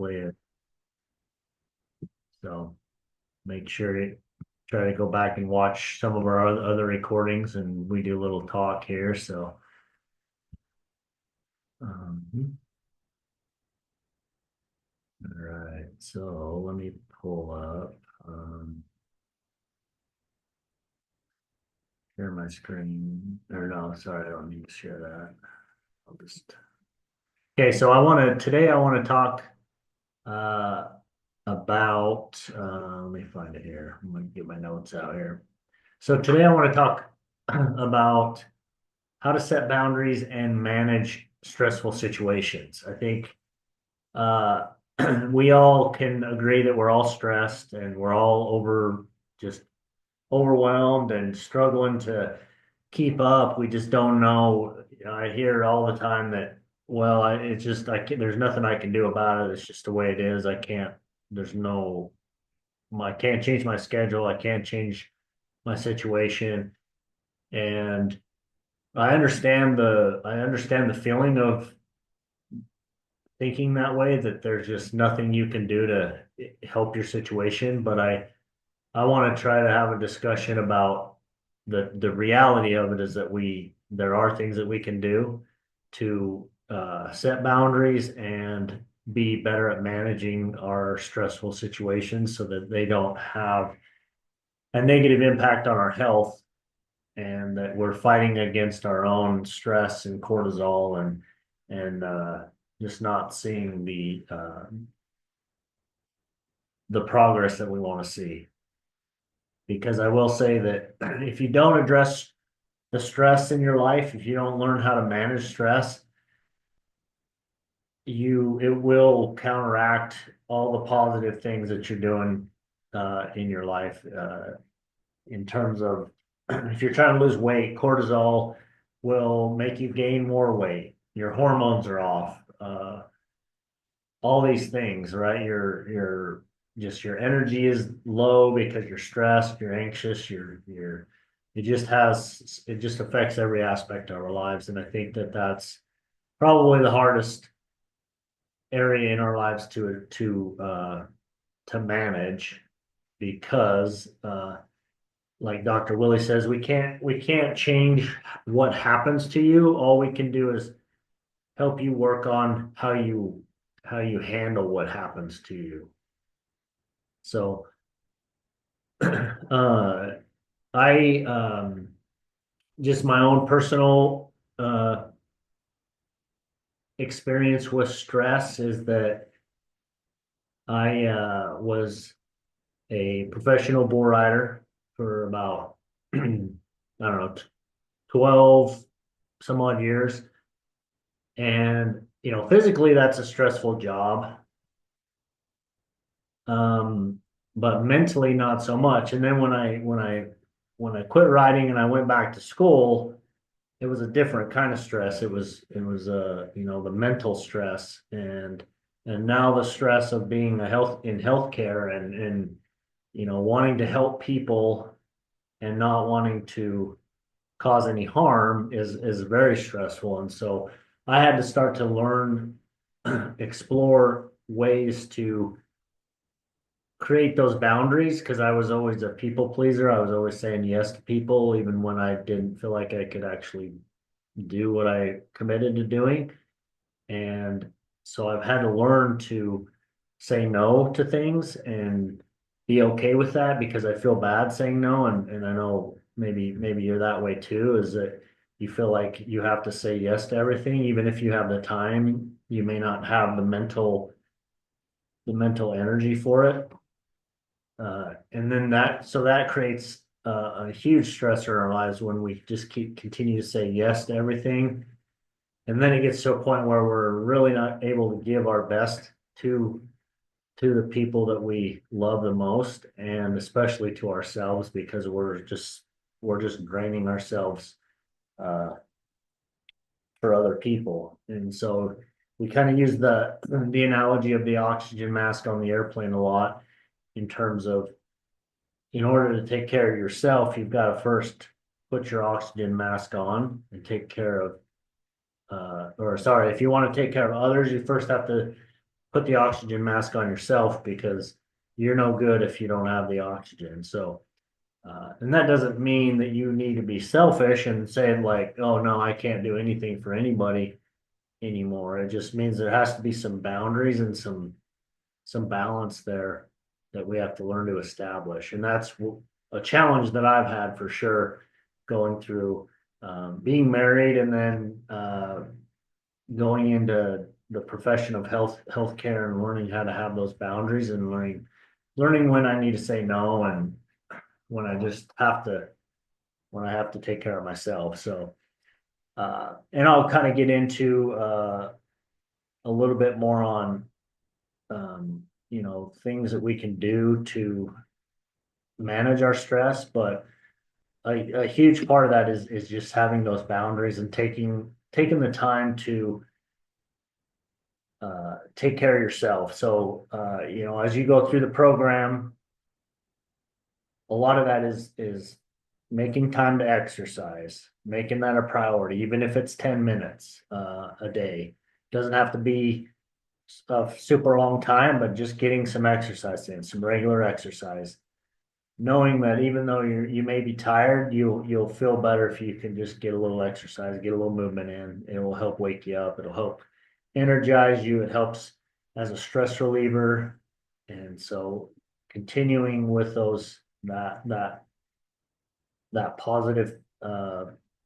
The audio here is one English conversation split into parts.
hopefully so make sure to try to go back and watch some of our other recordings, and we do a little talk here. So, um, all right. So let me pull up, share my screen. Or no, sorry, I don't need to share that. I'll just. Okay, so today I want to talk uh about let me find it here. I'm gonna get my notes out here. So today I want to talk about how to set boundaries and manage stressful situations. I think uh, we all can agree that we're all stressed and we're all just overwhelmed and struggling to keep up. We just don't know. I hear all the time that, well, it's just, there's nothing I can do about it. It's just the way it is. There's no, I can't change my schedule. I can't change my situation. And I understand the feeling of thinking that way, that there's just nothing you can do to help your situation. But I want to try to have a discussion about the reality of it is that there are things that we can do to set boundaries and be better at managing our stressful situations so that they don't have a negative impact on our health, and that we're fighting against our own stress and cortisol, and just not seeing the progress that we want to see. Because I will say that if you don't address the stress in your life, if you don't learn how to manage stress, it will counteract all the positive things that you're doing in your life. In terms of if you're trying to lose weight, cortisol will make you gain more weight. Your hormones are off. All these things, right? Your energy is low because you're stressed, you're anxious, it just affects every aspect of our lives. And I think that that's probably the hardest area in our lives to manage, because like Dr. Willie says, we can't change what happens to you. All we can do is help you work on how you handle what happens to you. So uh I just my own personal experience with stress is that I was a professional bull rider for about I don't know 12 some odd years. And physically that's a stressful job, um, but mentally not so much. And then when I quit riding and I went back to school, it was a different kind of stress. It was the mental stress, and now the stress of being in healthcare, and wanting to help people and not wanting to cause any harm is very stressful. And so I had to start to learn, explore ways to create those boundaries, because I was always a people pleaser. I was always saying yes to people, even when I didn't feel like I could actually do what I committed to doing. And so I've had to learn to say no to things and be okay with that, because I feel bad saying no. And I know maybe you're that way too, is that you feel like you have to say yes to everything, even if you have the time, you may not have the mental energy for it. And then that creates a huge stressor in our lives when we just continue to say yes to everything. And then it gets to a point where we're really not able to give our best to the people that we love the most, and especially to ourselves, because we're just draining ourselves uh, for other people. And so we kind of use the analogy of the oxygen mask on the airplane a lot, in terms of, in order to take care of yourself, you've got to first put your oxygen mask on and take care of, or sorry, if you want to take care of others, you first have to put the oxygen mask on yourself because you're no good if you don't have the oxygen. So, and that doesn't mean that you need to be selfish and say like, oh no, I can't do anything for anybody anymore. It just means there has to be some boundaries and some balance there that we have to learn to establish. And that's a challenge that I've had for sure going through being married and then going into the profession of healthcare and learning how to have those boundaries and learning when I need to say no and when I just have to when I have to take care of myself. So and I'll kind of get into a little bit more on things that we can do to manage our stress, but a huge part of that is just having those boundaries and taking the time to take care of yourself. So as you go through the program, a lot of that is making time to exercise, making that a priority, even if it's 10 minutes a day. Doesn't have to be a super long time, but just getting some exercise in, some regular exercise. Knowing that even though you may be tired, you'll feel better if you can just get a little exercise, get a little movement in. It will help wake you up. It'll help energize you. It helps as a stress reliever. And so continuing with that positive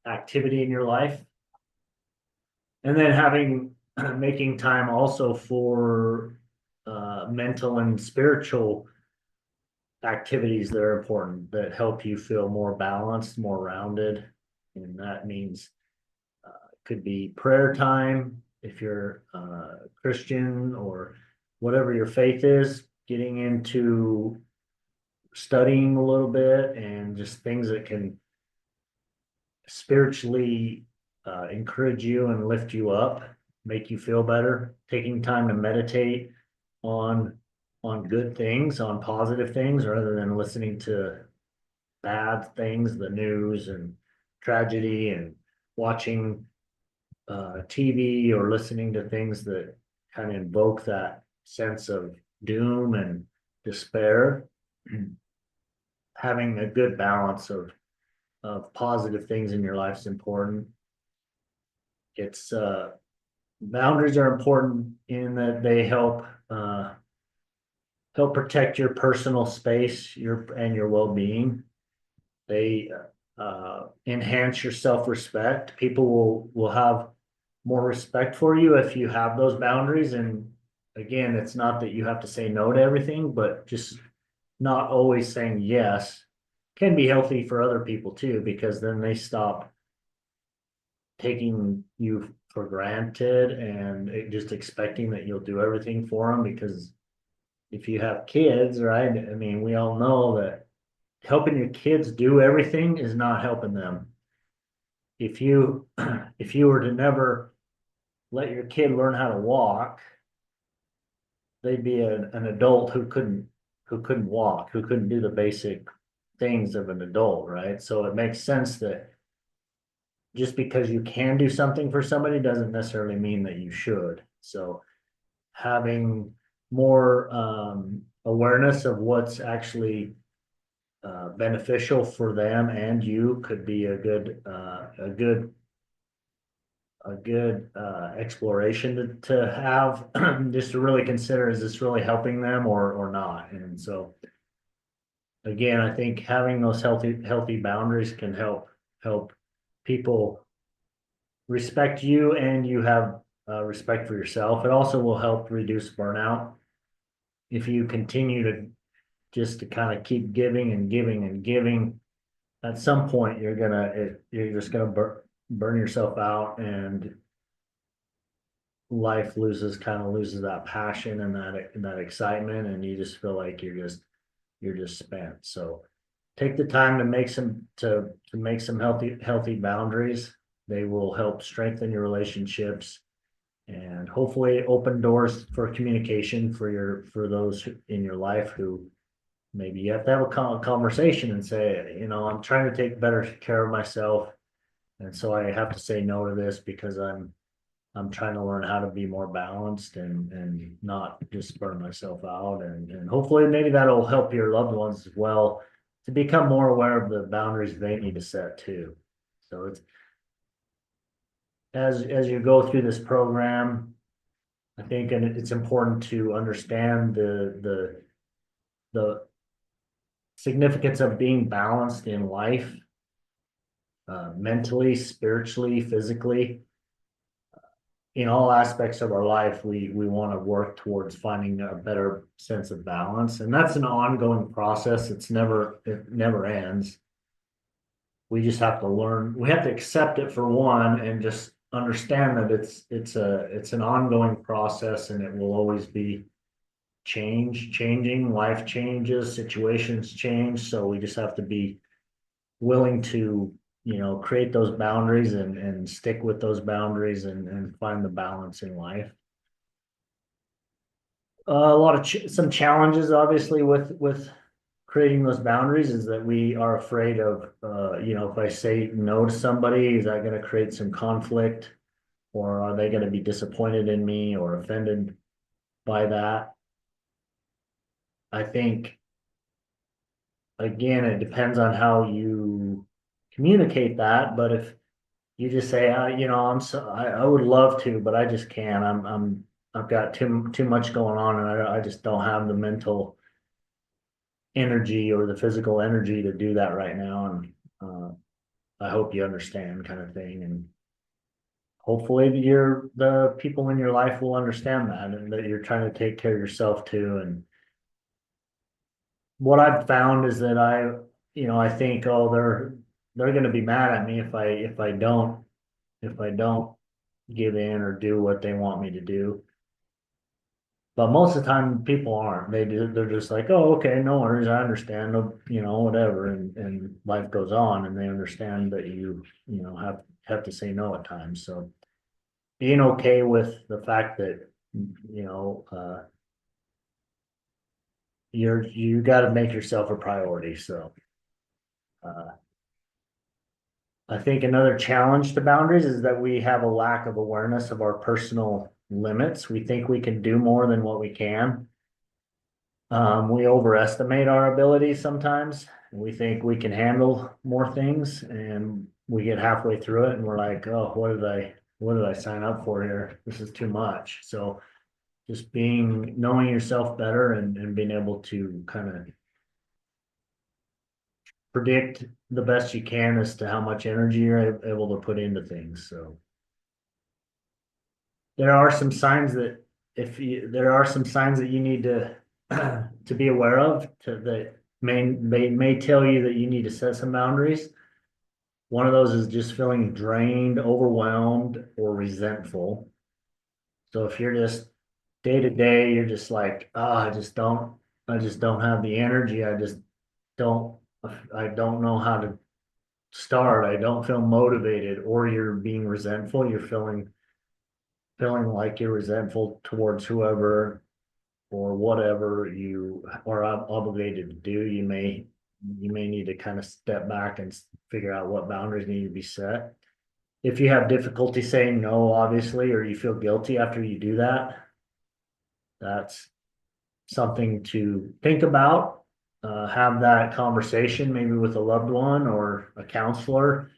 activity in your life. And then making time also for mental and spiritual activities that are important that help you feel more balanced, more rounded. And that means could be prayer time if you're Christian or whatever your faith is, getting into studying a little bit and just things that can spiritually encourage you and lift you up, make you feel better, taking time to meditate on good things, on positive things, rather than listening to bad things, the news and tragedy, and watching TV or listening to things that kind of invoke that sense of doom and despair. Having a good balance of positive things in your life is important. It's boundaries are important in that they help protect your personal space, your well-being. They enhance your self-respect. People will have more respect for you if you have those boundaries. And again, it's not that you have to say no to everything, but just not always saying yes can be healthy for other people too, because then they stop taking you for granted and just expecting that you'll do everything for them. Because if you have kids, right? I mean, we all know that helping your kids do everything is not helping them. If you if you were to never let your kid learn how to walk, they'd be an adult who couldn't walk, who couldn't do the basic things of an adult, right? So it makes sense that just because you can do something for somebody doesn't necessarily mean that you should. So having more awareness of what's actually beneficial for them and you could be a good exploration to have just to really consider, is this really helping them or not? And so again, I think having those healthy boundaries can help people respect you, and you have respect for yourself. It also will help reduce burnout if you continue to kind of keep giving and giving and giving. At some point, you're just gonna burn yourself out, and life loses that passion and that excitement, and you just feel like you're just spent. So take the time to make some healthy boundaries. They will help strengthen your relationships and hopefully open doors for communication for those in your life who maybe you have to have a conversation and say, I'm trying to take better care of myself, and so I have to say no to this because I'm trying to learn how to be more balanced and not just burn myself out. And hopefully maybe that'll help your loved ones as well to become more aware of the boundaries they need to set too. So it's as you go through this program, I think, and it's important to understand the significance of being balanced in life, mentally, spiritually, physically. In all aspects of our life, we want to work towards finding a better sense of balance, and that's an ongoing process. It never ends. We just have to learn. We have to accept it for one, and just understand that it's an ongoing process, and it will always be changing. Life changes, situations change, so we just have to be willing to create those boundaries and stick with those boundaries and find the balance in life. A lot of some challenges, obviously, with creating those boundaries is that we are afraid of, if I say no to somebody, is that going to create some conflict, or are they going to be disappointed in me or offended by that? I think, again, it depends on how you communicate that, but if you just say, I would love to, but I just can't. I've got too much going on, and I just don't have the mental energy or the physical energy to do that right now. And I hope you understand, kind of thing. And hopefully, the people in your life will understand that, and that you're trying to take care of yourself too. And what I've found is that I think, oh, they're going to be mad at me if I don't give in or do what they want me to do. But most of the time, people aren't. They're just like, oh, okay, no worries, I understand, no, whatever, and life goes on, and they understand that have to say no at times. So being okay with the fact that you know you got to make yourself a priority. So uh, I think another challenge to boundaries is that we have a lack of awareness of our personal limits. We think we can do more than what we can. We overestimate our abilities sometimes. We think we can handle more things, and we get halfway through it and we're like, oh, what did I sign up for here? This is too much. So just knowing yourself better and being able to kind of predict the best you can as to how much energy you're able to put into things. So there are some signs that there are some signs that you need to to be aware of that may tell you that you need to set some boundaries. One of those is just feeling drained, overwhelmed, or resentful. So if you're just day to day, you're just like, I just don't have the energy. Don't, I don't know how to start. I don't feel motivated, or you're being resentful. You're feeling like you're resentful towards whoever or whatever you are obligated to do. You may need to kind of step back and figure out what boundaries need to be set. If you have difficulty saying no, obviously, or you feel guilty after you do that, that's something to think about. Have that conversation maybe with a loved one or a counselor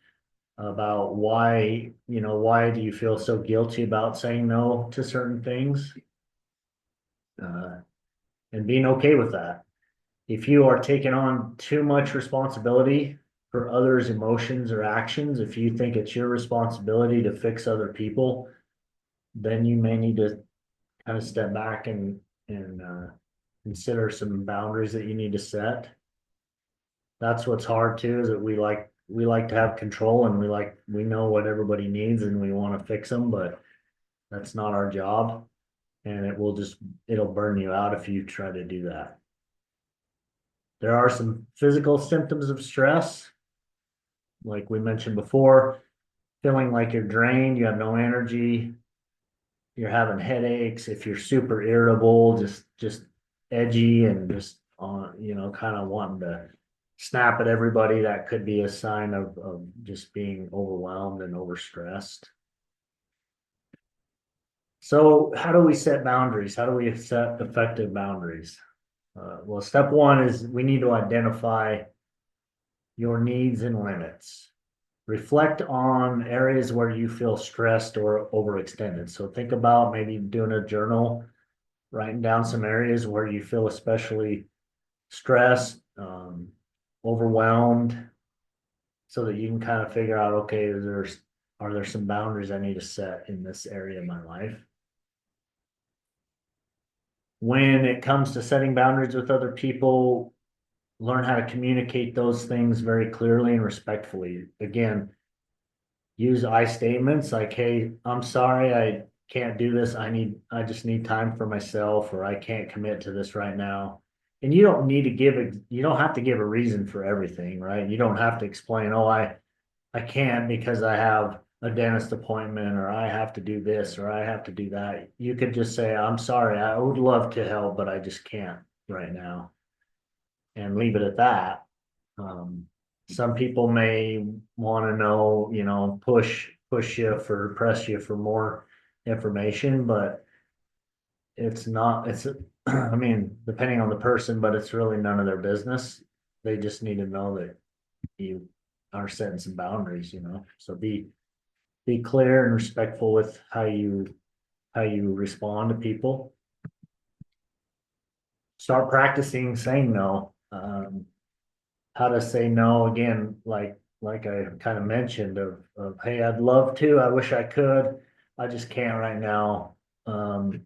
about why do you feel so guilty about saying no to certain things, uh, and being okay with that. If you are taking on too much responsibility for others' emotions or actions, if you think it's your responsibility to fix other people, then you may need to kind of step back and consider some boundaries that you need to set. That's what's hard too, is that we like to have control, and we know what everybody needs and we want to fix them, but that's not our job. And it'll burn you out if you try to do that. There are some physical symptoms of stress, like we mentioned before, feeling like you're drained, you have no energy, you're having headaches, if you're super irritable, just edgy and just on, kind of wanting to snap at everybody, that could be a sign of just being overwhelmed and overstressed. So how do we set boundaries? How do we set effective boundaries? Well, step one is we need to identify your needs and limits. Reflect on areas where you feel stressed or overextended. So think about maybe doing a journal, writing down some areas where you feel especially stressed, overwhelmed, so that you can kind of figure out, okay, are there some boundaries I need to set in this area of my life? When it comes to setting boundaries with other people, learn how to communicate those things very clearly and respectfully. Again, use I statements like, hey, I'm sorry, I can't do this. I just need time for myself, or I can't commit to this right now. And you don't need to you don't have to give a reason for everything, right? You don't have to explain, oh, I can't because I have a dentist appointment, or I have to do this, or I have to do that. You could just say, I'm sorry, I would love to help, but I just can't right now, and leave it at that. Um, some people may want to know, push you for press you for more information, but it's I mean, depending on the person, but it's really none of their business. They just need to know that you are setting some boundaries, So be clear and respectful with how you respond to people. Start practicing saying no. How to say no again, like I kind of mentioned of hey, I'd love to, I wish I could, I just can't right now.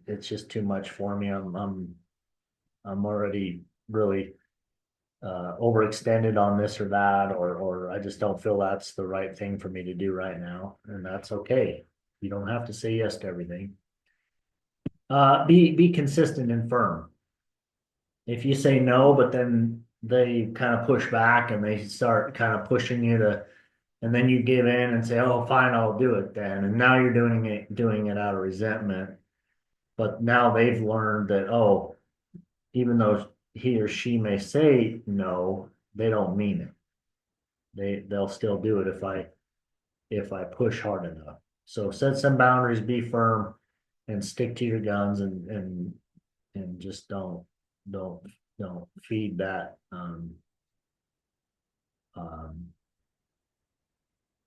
It's just too much for me. I'm already really overextended on this or that, or I just don't feel that's the right thing for me to do right now, and that's okay. You don't have to say yes to everything. Be consistent and firm. If you say no, but then they kind of push back and they start kind of pushing you to, and then you give in and say, "Oh, fine, I'll do it then." And now you're doing it out of resentment. But now they've learned that, oh, even though he or she may say no, they don't mean it. They'll still do it if I push hard enough. So set some boundaries, be firm, and stick to your guns, and just don't don't feed that um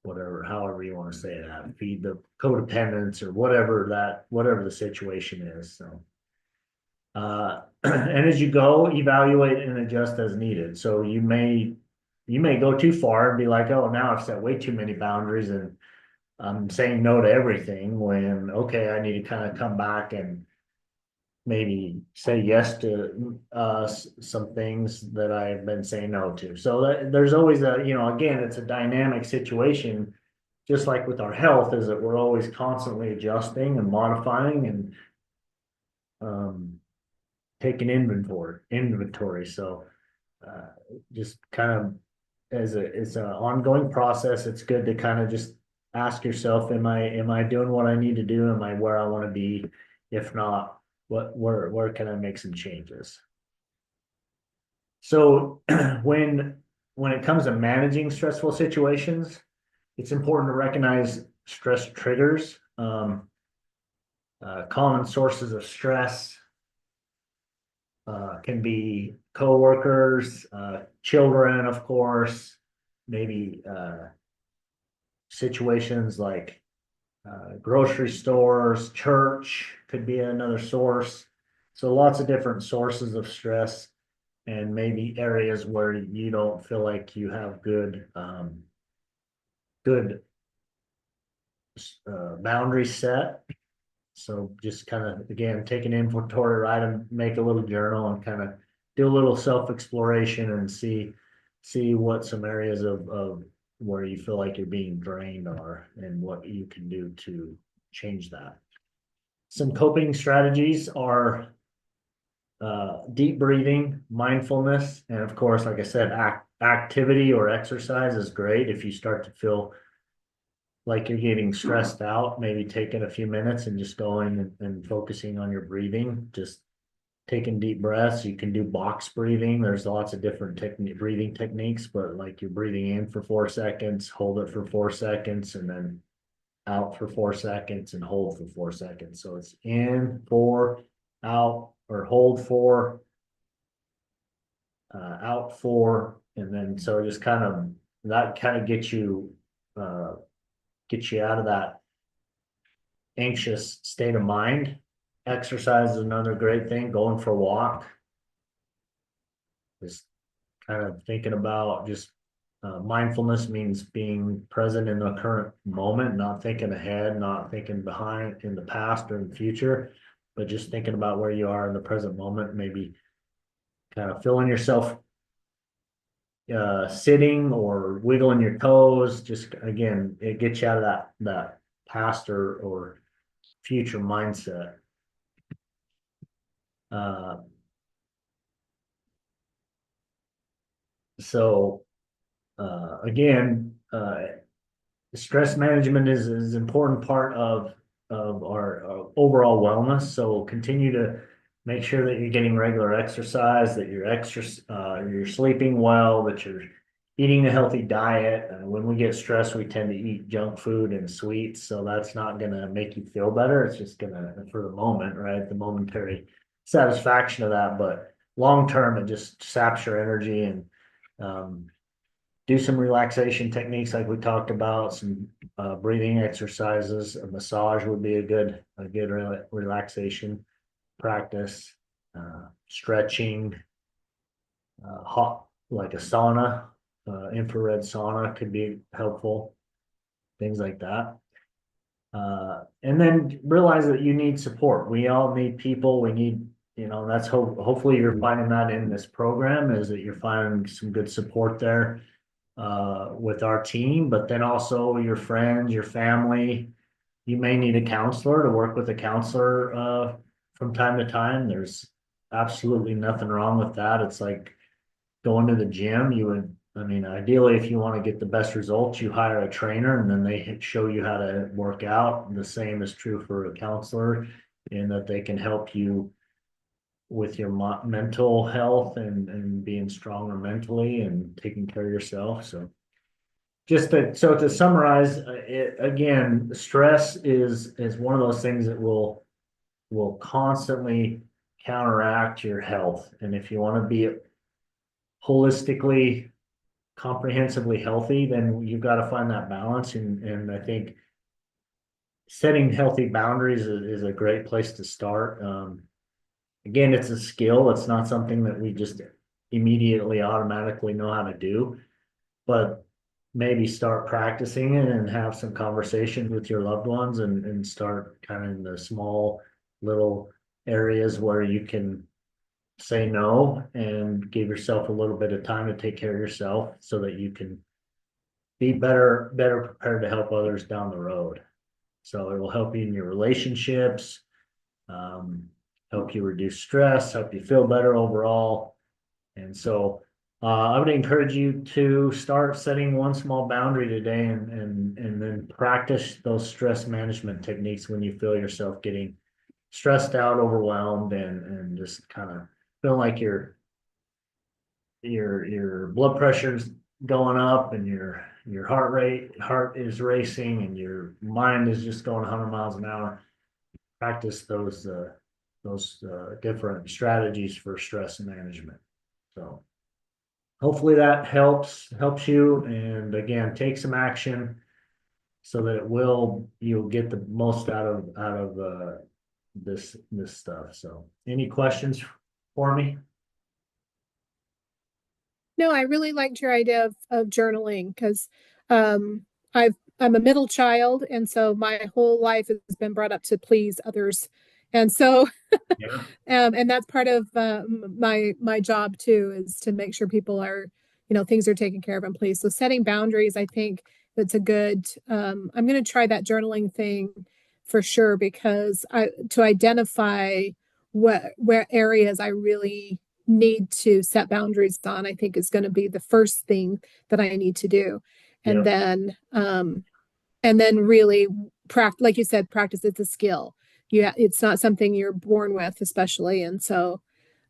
whatever, however you want to say that, feed the codependence or whatever the situation is. So and as you go, evaluate and adjust as needed. So you may go too far and be like, oh, now I've set way too many boundaries and I'm saying no to everything, when okay, I need to kind of come back and maybe say yes to some things that I've been saying no to. So there's always again, it's a dynamic situation, just like with our health, is that we're always constantly adjusting and modifying and um, taking inventory. So uh, just kind of it's an ongoing process. It's good to kind of just ask yourself, am I doing what I need to do? Am I where I want to be? If not, where can I make some changes? So when it comes to managing stressful situations, it's important to recognize stress triggers, common sources of stress. Can be coworkers, children, of course, maybe situations like grocery stores, church could be another source. So lots of different sources of stress, and maybe areas where you don't feel like you have good boundaries set. So just kind of again take an inventory, write and make a little journal, and kind of do a little self exploration and see what some areas of where you feel like you're being drained are, and what you can do to change that. Some coping strategies are deep breathing, mindfulness, and of course, like I said, activity or exercise is great. If you start to feel like you're getting stressed out, maybe taking a few minutes and just going and focusing on your breathing, just taking deep breaths. You can do box breathing. There's lots of different breathing techniques, but like you're breathing in for 4 seconds, hold it for 4 seconds, and then out for 4 seconds, and hold for 4 seconds. So it's in, 4, out, or hold 4, out 4, and then so just kind of that kind of gets you out of that anxious state of mind. Exercise is another great thing. Going for a walk, just kind of thinking about just mindfulness means being present in the current moment, not thinking ahead, not thinking behind in the past or in the future, but just thinking about where you are in the present moment. Maybe kind of feeling yourself sitting or wiggling your toes. Just again, it gets you out of that past or future mindset. Uh, so again, stress management is an important part of our overall wellness. So continue to make sure that you're getting regular exercise, that you're sleeping well, that you're eating a healthy diet. When we get stressed, we tend to eat junk food and sweets, so that's not going to make you feel better. It's just going to, for the moment, right? The momentary satisfaction of that, but long term, it just saps your energy and um, do some relaxation techniques like we talked about, some breathing exercises. A massage would be a good relaxation practice. Stretching, hot like a sauna, infrared sauna could be helpful. Things like that. And then realize that you need support. We all need people. We need, that's hopefully you're finding that in this program is that you're finding some good support there with our team, but then also your friends, your family. You may need a counselor to work with a counselor from time to time. There's absolutely nothing wrong with that. It's like going to the gym. I mean, ideally, if you want to get the best results, you hire a trainer and then they show you how to work out. The same is true for a counselor in that they can help you with your mental health and being stronger mentally and taking care of yourself. So so to summarize, again, stress is one of those things that will constantly counteract your health. And if you want to be holistically, comprehensively healthy, then you've got to find that balance. And I think setting healthy boundaries is a great place to start. Again, it's a skill. It's not something that we just immediately automatically know how to do, but maybe start practicing it and have some conversations with your loved ones and start kind of in the small little areas where you can say no and give yourself a little bit of time to take care of yourself so that you can be better prepared to help others down the road. So it will help you in your relationships, um, help you reduce stress, help you feel better overall. And so I would encourage you to start setting one small boundary today and then practice those stress management techniques when you feel yourself getting stressed out, overwhelmed, and just kind of feel like your blood pressure's going up and your heart is racing and your mind is just going 100 miles an hour. Practice those different strategies for stress management. So hopefully that helps you. And again, take some action so that you'll get the most out of this stuff. So any questions for me? No, I really liked your idea of journaling because um, I'm a middle child, and so my whole life has been brought up to please others, and so Yeah. and that's part of my job too is to make sure people are, things are taken care of and pleased. So setting boundaries, I think that's a good. I'm going to try that journaling thing for sure because I to identify where areas I really need to set boundaries on, I think is going to be the first thing that I need to do. And Yeah. then really practice, like you said, practice. It's a skill. It's not something you're born with, especially. And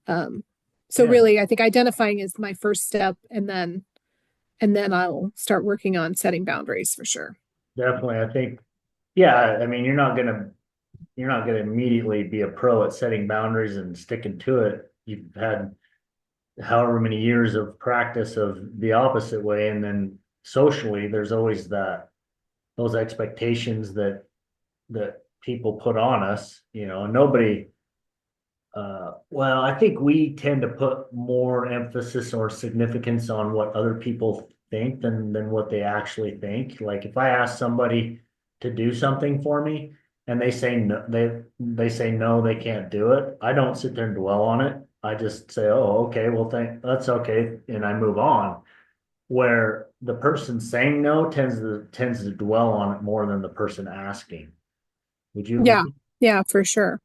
um, so Yeah. really, I think identifying is my first step, and then I'll start working on setting boundaries for sure. Definitely. I think Yeah, I mean, you're not gonna immediately be a pro at setting boundaries and sticking to it. You've had however many years of practice of the opposite way, and then socially, there's always those expectations that people put on us, and nobody. Well, I think we tend to put more emphasis or significance on what other people think than what they actually think. Like if I ask somebody to do something for me and they say no, they say no, they can't do it. I don't sit there and dwell on it. I just say, oh, okay, well, that's okay, and I move on. Where the person saying no tends to dwell on it more than the person asking. Would you Yeah, agree? yeah, for sure.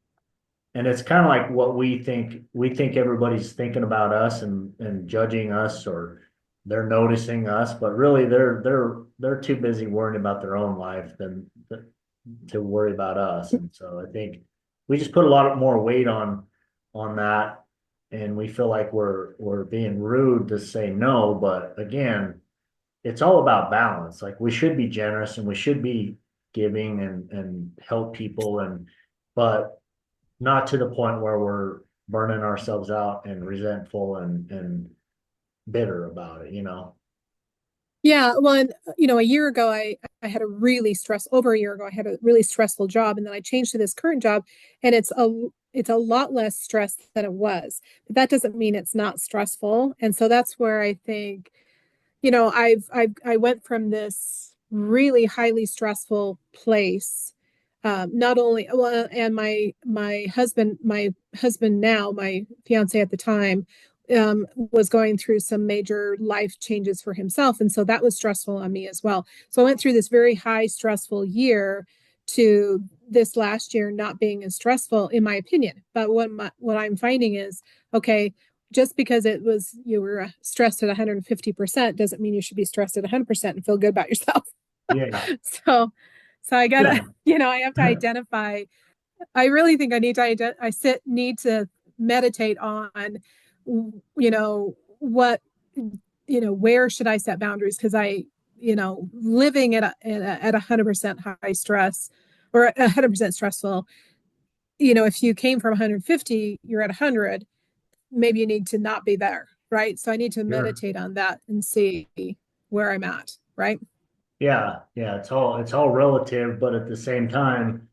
And it's kind of like what we think. We think everybody's thinking about us and judging us, or they're noticing us, but really they're too busy worrying about their own life than to worry about us. And so I think we just put a lot more weight on that, and we feel like we're being rude to say no. But again, it's all about balance. Like we should be generous and we should be giving and help people, but not to the point where we're burning ourselves out and resentful and bitter about it. Yeah, well, and a year ago, I had over a year ago, I had a really stressful job, and then I changed to this current job, and it's a lot less stress than it was. But that doesn't mean it's not stressful, and so that's where I think, I went from this really highly stressful place. Not only well, and my husband now, my fiance at the time, was going through some major life changes for himself, and so that was stressful on me as well. So I went through this very high stressful year to this last year not being as stressful, in my opinion. But what I'm finding is, okay, just because you were stressed at 150% doesn't mean you should be stressed at 100% and feel good about yourself. Yeah. so so I gotta, Yeah. I have to identify. I really think I need to need to meditate on, what, where should I set boundaries, because living at 100% high stress or 100% stressful, if you came from 150, you're at 100, maybe you need to not be there, right? So I need to Sure. meditate on that and see where I'm at, right? Yeah. Yeah. It's all relative, but at the same time,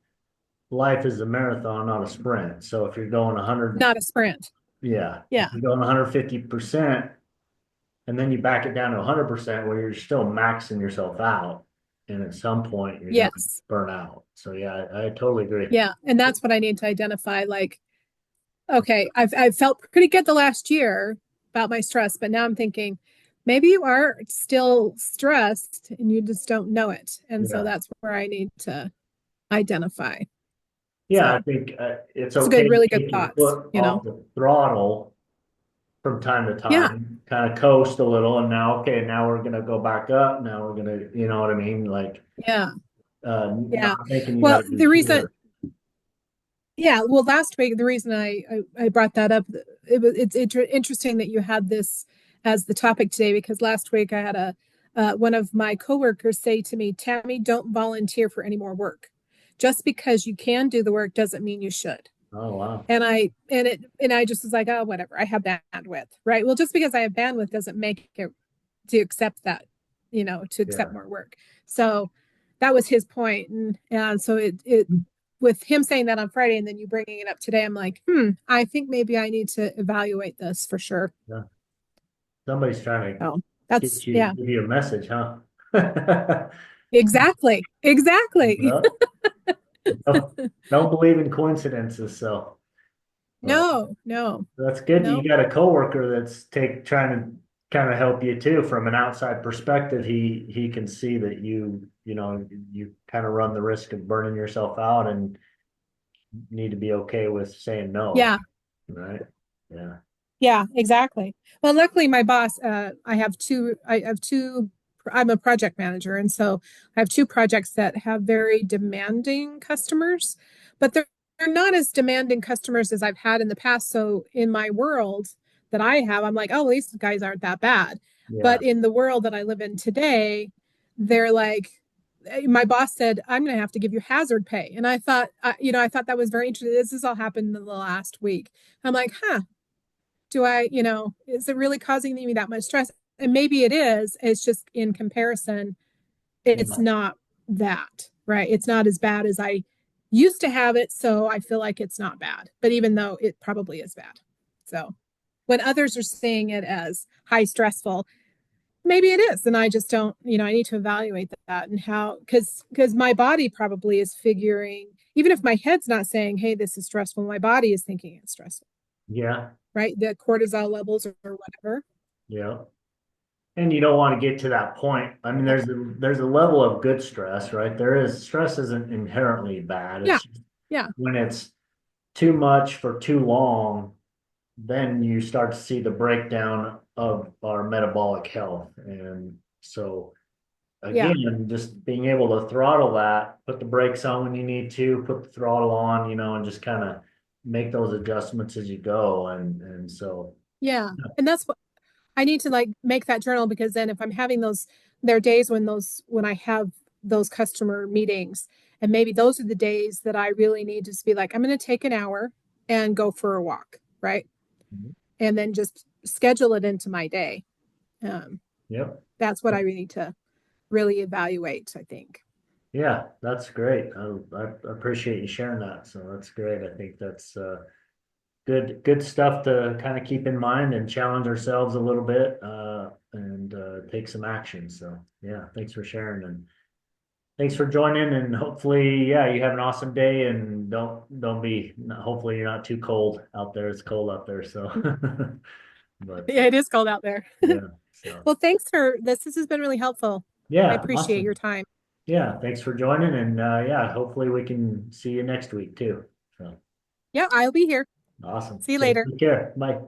life is a marathon, not a sprint. So if you're going 100, Not a sprint. yeah, if Yeah. you're going 150%, and then you back it down to 100% where you're still maxing yourself out, and at some point you're going to Yes. burn out. So yeah, I totally agree. Yeah. And that's what I need to identify. Like, okay, I've felt pretty good the last year about my stress, but now I'm thinking maybe you are still stressed and you just don't know it. And so Yeah. that's where I need to identify. Yeah, I So think it's it's okay to really good take your thoughts, foot off the throttle from time to Yeah. time, kind of coast a little, and now, okay, now we're gonna go back up. Now we're gonna, you know what I mean? Like, Yeah. Yeah. not thinking you got Well, to do the reason, here. yeah, well, last week, the reason I brought that up, it's interesting that you had this as the topic today, because last week I had one of my coworkers say to me, Tammy, don't volunteer for any more work. Just because you can do the work doesn't mean you should. Oh wow. And I just was like, oh, whatever, I have bandwidth, right? Well, just because I have bandwidth doesn't make it to accept that, to accept Yeah. more work. So that was his point. And so it with him saying that on Friday and then you bringing it up today, I'm like, I think maybe I need to evaluate this for sure. Yeah. Somebody's trying to So that's, yeah, give you a message, huh? exactly. Exactly. Yeah. Don't believe in coincidences, so. But No, no, that's good. You no. got a coworker that's trying to kind of help you too from an outside perspective. He can see that you kind of run the risk of burning yourself out and need to be okay with saying no, Yeah. right? Yeah. Yeah, exactly. Well, luckily my boss, I'm a project manager. And so I have two projects that have very demanding customers, but they're not as demanding customers as I've had in the past. So in my world that I have, I'm like, oh, these guys aren't that bad. Yeah. But in the world that I live in today, they're like, my boss said, I'm going to have to give you hazard pay. And I thought, I thought that was very interesting. This has all happened in the last week. I'm like, huh, is it really causing me that much stress? And maybe it is. It's just in comparison, it's Yeah. not that, right? It's not as bad as I used to have it. So I feel like it's not bad, but even though it probably is bad. So when others are seeing it as high stressful, maybe it is. And I just don't, I need to evaluate that and how, because my body probably is figuring, even if my head's not saying, hey, this is stressful, my body is thinking it's stressful, Yeah. right? The cortisol levels or whatever. Yeah. And you don't want to get to that point. I mean, Yeah. there's a level of good stress, right? Stress isn't inherently bad. Yeah. It's just Yeah. when it's too much for too long, then you start to see the breakdown of our metabolic health. And so Yeah. again, just being able to throttle that, put the brakes on when you need to, put the throttle on, and just kind of make those adjustments as you go. And so, Yeah. And that's what I need to like make that journal because then if I'm having there are days when I have those customer meetings, and maybe those are the days that I really need to just be like, I'm going to take an hour and go for a walk, right? And then just schedule it into my day. Um, yep. that's what I need to really evaluate, I think. Yeah, that's great. I appreciate you sharing that. So that's great. I think that's good stuff to kind of keep in mind and challenge ourselves a little bit and take some action. So yeah, thanks for sharing and thanks for joining. And hopefully, yeah, you have an awesome day and don't be. Hopefully, you're not too cold out there. It's cold out there. So, but Yeah, it is cold out there. yeah. So Well, thanks for this. This has been really helpful. I yeah, appreciate your awesome. time. Yeah, thanks for joining and yeah, hopefully we can see you next week too. So Yeah, I'll be here. awesome. See you Okay, later. take care. Bye.